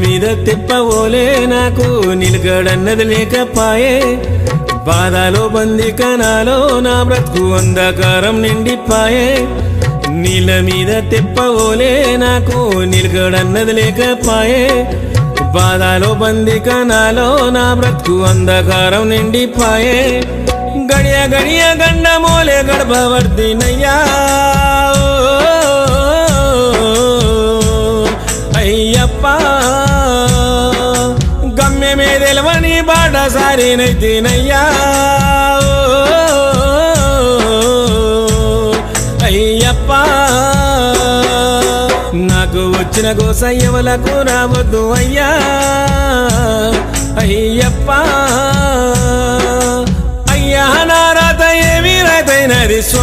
మీద తెప్పవోలే నాకు నిలకడన్నది లేకపాయే బాధలో బందిక నాలో నా బ్రతుకు అంధకారం నిండిపాయే నీళ్ళ మీద తెప్పవోలే నాకు నిలకడన్నది లేకపాయే బాధలో బందిక నాలో నా బ్రతుకు అంధకారం నిండిపాయే గడియ గడియ గండమోలే గడపవర్తినయ్యా అయ్యప్ప గమ్యమే తెలవని బాట సారినైతేనయ్యా అయ్యప్ప నాకు వచ్చిన గోస ఎవలకు రావద్దు అయ్యా అయ్యప్ప అయ్యా నా రాత ఏమి రాతైనది